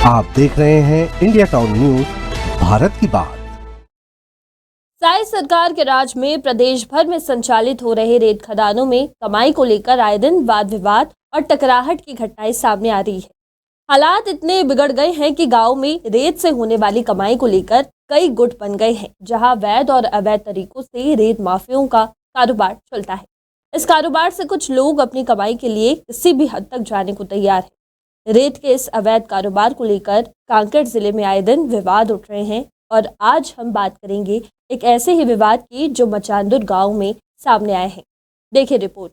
आप देख रहे हैं इंडिया टाउन न्यूज, भारत की बात। साई सरकार के राज में प्रदेश भर में संचालित हो रहे रेत खदानों में कमाई को लेकर आए दिन वाद विवाद और टकराहट की घटनाएं सामने आ रही है। हालात इतने बिगड़ गए हैं कि गांव में रेत से होने वाली कमाई को लेकर कई गुट बन गए हैं, जहां वैध और अवैध तरीकों से रेत माफियाओं का कारोबार चलता है। इस कारोबार से कुछ लोग अपनी कमाई के लिए किसी भी हद तक जाने को तैयार है। रेत के इस अवैध कारोबार को लेकर कांकेर जिले में आए दिन विवाद उठ रहे हैं और आज हम बात करेंगे एक ऐसे ही विवाद की जो मचांदुर गांव में सामने आए हैं। देखिए रिपोर्ट।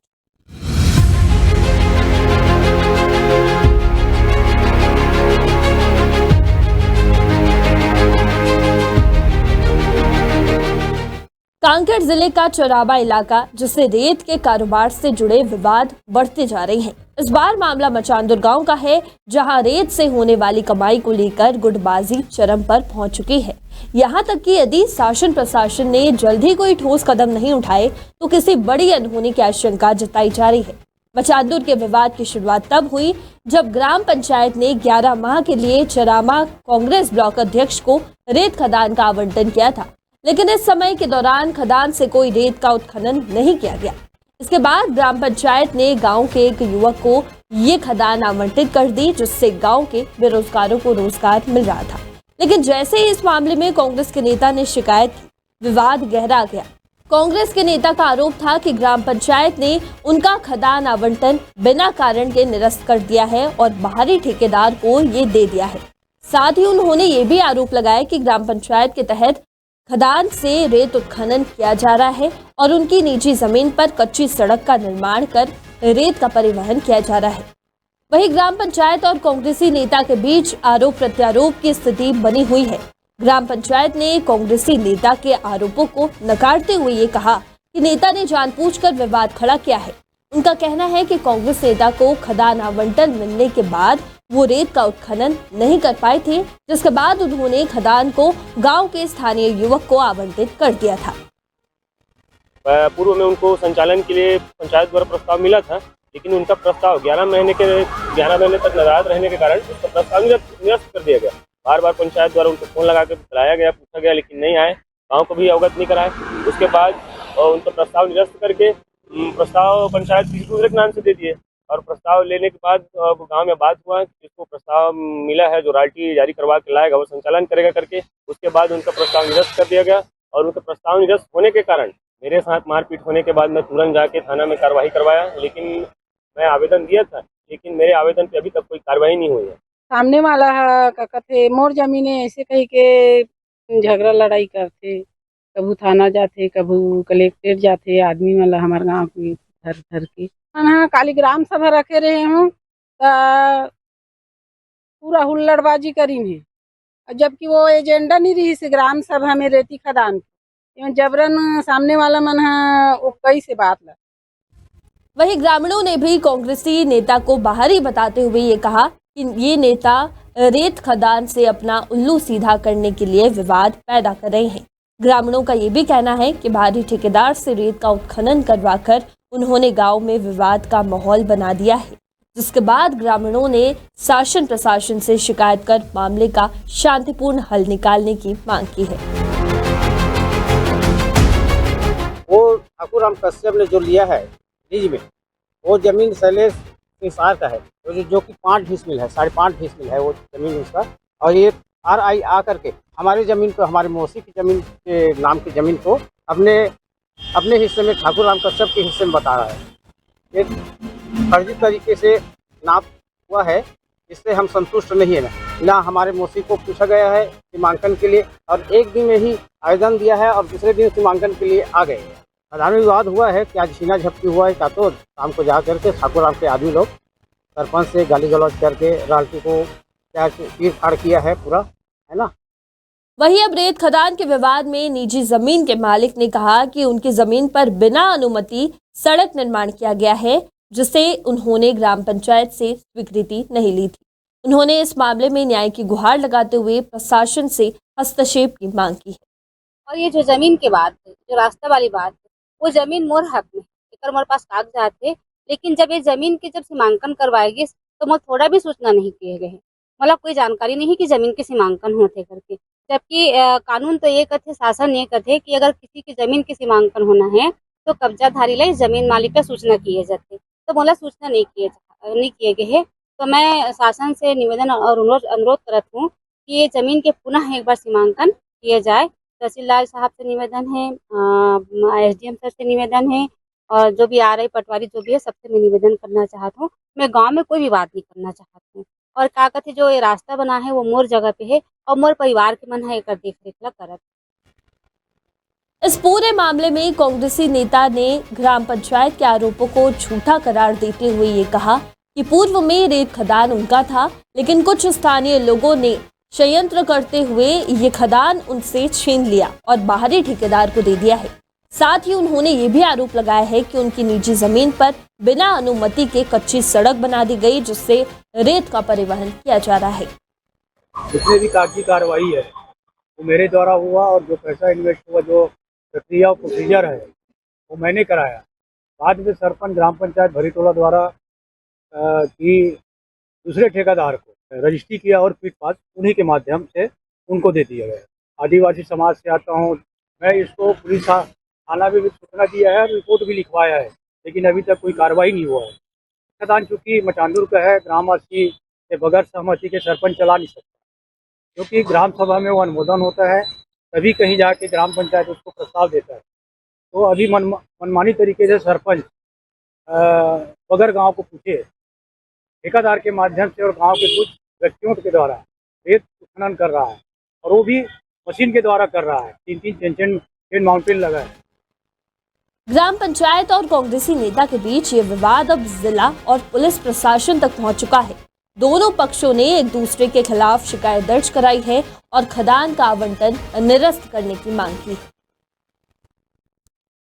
कांकेर जिले का चौराबा इलाका, जिससे रेत के कारोबार से जुड़े विवाद बढ़ते जा रहे हैं। इस बार मामला मचांदुर गांव का है, जहां रेत से होने वाली कमाई को लेकर गुटबाजी चरम पर पहुंच चुकी है। यहां तक कि यदि शासन प्रशासन ने जल्द ही कोई ठोस कदम नहीं उठाए तो किसी बड़ी अनहोनी की आशंका जताई जा रही है। मचांदुर के विवाद की शुरुआत तब हुई जब ग्राम पंचायत ने 11 माह के लिए चरामा कांग्रेस ब्लॉक अध्यक्ष को रेत खदान का आवंटन किया था, लेकिन इस समय के दौरान खदान से कोई रेत का उत्खनन नहीं किया गया। इसके बाद ग्राम पंचायत ने गांव के एक युवक को ये खदान आवंटित कर दी, जिससे गांव के बेरोजगारों को रोजगार मिल रहा था। लेकिन जैसे ही इस मामले में कांग्रेस के नेता ने शिकायत की, विवाद गहरा गया। कांग्रेस के नेता का आरोप था कि ग्राम पंचायत ने उनका खदान आवंटन बिना कारण के निरस्त कर दिया है और बाहरी ठेकेदार को ये दे दिया है। साथ ही उन्होंने ये भी आरोप लगाया कि ग्राम पंचायत के तहत खदान से रेत उत्खनन किया जा रहा है और उनकी निजी जमीन पर कच्ची सड़क का निर्माण कर रेत का परिवहन किया जा रहा है। वहीं ग्राम पंचायत और कांग्रेसी नेता के बीच आरोप प्रत्यारोप की स्थिति बनी हुई है। ग्राम पंचायत ने कांग्रेसी नेता के आरोपों को नकारते हुए ये कहा कि नेता ने जानबूझकर विवाद खड़ा किया है। उनका कहना है कि कांग्रेस नेता को खदान आवंटन मिलने के बाद वो रेत का उत्खनन नहीं कर पाए थे, जिसके बाद उन्होंने खदान को गांव के स्थानीय युवक को आवंटित कर दिया था। पूर्व में उनको संचालन के लिए पंचायत द्वारा प्रस्ताव मिला था, लेकिन उनका प्रस्ताव 11 महीने तक नाराज रहने के कारण उसका प्रस्ताव निरस्त कर दिया गया। बार बार पंचायत द्वारा उनको फोन लगा के बुलाया गया, पूछा गया, लेकिन नहीं आए। गाँव को भी अवगत नहीं कराए। उसके बाद उनका प्रस्ताव निरस्त करके प्रस्ताव पंचायत किसी दूसरे के नाम से दे दिए और प्रस्ताव लेने के बाद गांव में बात हुआ कि जिसको प्रस्ताव मिला है, जो रॉयल्टी जारी करवा के लाएगा वो संचालन करेगा करके। उसके बाद उनका प्रस्ताव निरस्त कर दिया गया और उनका प्रस्ताव निरस्त होने के कारण मेरे साथ मारपीट होने के बाद मैं तुरंत जाके थाना में कार्रवाई करवाया। लेकिन मैं आवेदन दिया था, लेकिन मेरे आवेदन पे अभी तक कोई कार्रवाई नहीं हुई है। सामने वाला का कहते मोर जमीने ऐसे कही के झगड़ा लड़ाई करते, कभू थाना जाते, कभू कलेक्टेट जाते। आदमी वाला हमारे गाँव की धर के हाँ काली ग्राम सभा रखे रहे हूँ, पूरा हुल्लड़बाजी करी है। जबकि वो एजेंडा नहीं रही से ग्राम सभा में रेती खदान जबरन सामने वाला मन कई से बात ला। वहीं ग्रामीणों ने भी कांग्रेसी नेता को बाहरी बताते हुए ये कहा कि ये नेता रेत खदान से अपना उल्लू सीधा करने के लिए विवाद पैदा कर रहे हैं। ग्रामीणों का ये भी कहना है कि बाहरी ठेकेदार से रेत का उत्खनन करवाकर उन्होंने गांव में विवाद का माहौल बना दिया है, जिसके बाद ग्रामीणों ने शासन प्रशासन से शिकायत कर मामले का शांतिपूर्ण हल निकालने की मांग की है। वो ठाकुर राम कश्यप ने जो लिया है लीज में, वो जमीन शैलेश निसार का है, जो कि 5 डिसमिल है, 5.5 डिसमिल है वो जमीन उसका। और ये RI आकर के हमारी ज़मीन को, हमारे मौसी की ज़मीन के नाम की ज़मीन को अपने हिस्से में ठाकुर राम कश्यप के हिस्से में बता रहा है। ये फर्जी तरीके से नाप हुआ है, इससे हम संतुष्ट नहीं है। ना हमारे मौसी को पूछा गया है सीमांकन के लिए और एक दिन में ही आवेदन दिया है और दूसरे दिन सीमांकन के लिए आ गए। खदान में विवाद हुआ है कि आज छीना झपटी हुआ है, तो शाम को जा करके ठाकुर राम के आदमी लोग सरपंच से गाली गलौज करके रॉयल्टी को क्या चीर फाड़ किया है पूरा, है ना। वहीं अब रेत खदान के विवाद में निजी जमीन के मालिक ने कहा कि उनकी जमीन पर बिना अनुमति सड़क निर्माण किया गया है, जिसे उन्होंने ग्राम पंचायत से स्वीकृति नहीं ली थी। उन्होंने इस मामले में न्याय की गुहार लगाते हुए प्रशासन से हस्तक्षेप की मांग की है। और ये जो जमीन के बाद जो रास्ता वाली बात, वो जमीन मोर हक में, एक मोर पास कागजात थे, लेकिन जब ये जमीन के जब सीमांकन करवाएगी तो मोर थोड़ा भी सूचना नहीं किए गए। मतलब कोई जानकारी नहीं कि जमीन के सीमांकन होते करके। जबकि कानून तो ये कहते, शासन ये कहते कि अगर किसी की जमीन के सीमांकन होना है तो कब्जाधारी ले जमीन मालिक का सूचना किए जाते, तो बोला सूचना नहीं किए गए है। तो मैं शासन से निवेदन और अनुरोध करत हूँ कि ये जमीन के पुनः एक बार सीमांकन किए जाए। तहसीलदार साहब से निवेदन है, SDM सर से निवेदन है, और जो भी RI पटवारी जो भी है सबसे मैं निवेदन करना चाहता हूँ। मैं गांव में कोई भी बात नहीं करना चाहती हूँ। और का कहते जो ये रास्ता बना है वो मोर जगह पे है और मोर परिवार के मन है एक देख रेख ला करत। इस पूरे मामले में कांग्रेसी नेता ने ग्राम पंचायत के आरोपों को झूठा करार देते हुए ये कहा कि पूर्व में रेत खदान उनका था, लेकिन कुछ स्थानीय लोगों ने षड्यंत्र करते हुए ये खदान उनसे छीन लिया और बाहरी ठेकेदार को दे दिया है। साथ ही उन्होंने ये भी आरोप लगाया है कि उनकी निजी जमीन पर बिना अनुमति के कच्ची सड़क बना दी गई, जिससे रेत का परिवहन किया जा रहा है। जितने भी कागजी कार्रवाई है वो मेरे द्वारा हुआ, और जो पैसा इन्वेस्ट हुआ, जो प्रक्रिया और प्रोसीजर है वो मैंने कराया। बाद में सरपंच ग्राम पंचायत भरीटोला द्वारा की दूसरे ठेकेदार को रजिस्ट्री किया और फिर बाद उन्हीं के माध्यम से उनको दे दिया गया। आदिवासी समाज से आता हूँ मैं, इसको पुलिस थाना भी सूचना दिया है, रिपोर्ट भी लिखवाया है, लेकिन अभी तक कोई कार्रवाई नहीं हुआ है। खदान चूँकि मचांदुर का है, ग्रामवासी के बगैर सहमति के सरपंच चला नहीं सकता, क्योंकि ग्राम सभा में वो अनुमोदन होता है, तभी कहीं जाके ग्राम पंचायत उसको प्रस्ताव देता है। तो अभी मनमानी तरीके से सरपंच बगैर गांव को पूछे ठेकेदार के माध्यम से और गांव के कुछ व्यक्तियों के द्वारा रेत उत्खनन कर रहा है, और वो भी मशीन के द्वारा कर रहा है। 3 माउंटेन लगा है। ग्राम पंचायत और कांग्रेसी नेता के बीच ये विवाद अब जिला और पुलिस प्रशासन तक पहुंच चुका है। दोनों पक्षों ने एक दूसरे के खिलाफ शिकायत दर्ज कराई है और खदान का आवंटन निरस्त करने की मांग की।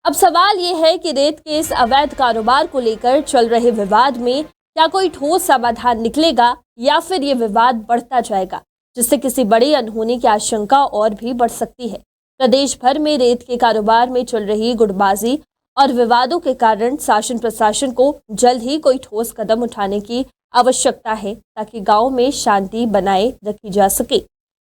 अब सवाल ये है कि रेत के इस अवैध कारोबार को लेकर चल रहे विवाद में क्या कोई ठोस समाधान निकलेगा, या फिर ये विवाद बढ़ता जाएगा, जिससे किसी बड़ी अनहोनी की आशंका और भी बढ़ सकती है। प्रदेश भर में रेत के कारोबार में चल रही गुटबाजी और विवादों के कारण शासन प्रशासन को जल्द ही कोई ठोस कदम उठाने की आवश्यकता है, ताकि गांव में शांति बनाए रखी जा सके।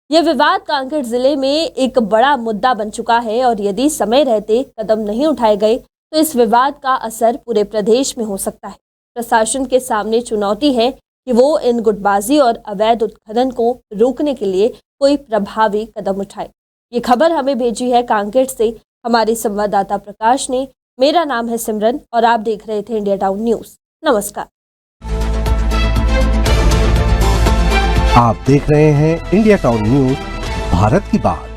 यह विवाद कांकेर जिले में एक बड़ा मुद्दा बन चुका है, और यदि समय रहते कदम नहीं उठाए गए तो इस विवाद का असर पूरे प्रदेश में हो सकता है। प्रशासन के सामने चुनौती है कि वो इन गुटबाजी और अवैध उत्खनन को रोकने के लिए कोई प्रभावी कदम उठाए। ये खबर हमें भेजी है कांकेर से हमारे संवाददाता प्रकाश ने। मेरा नाम है सिमरन और आप देख रहे थे इंडिया टाउन न्यूज। नमस्कार। आप देख रहे हैं इंडिया टाउन न्यूज, भारत की बात।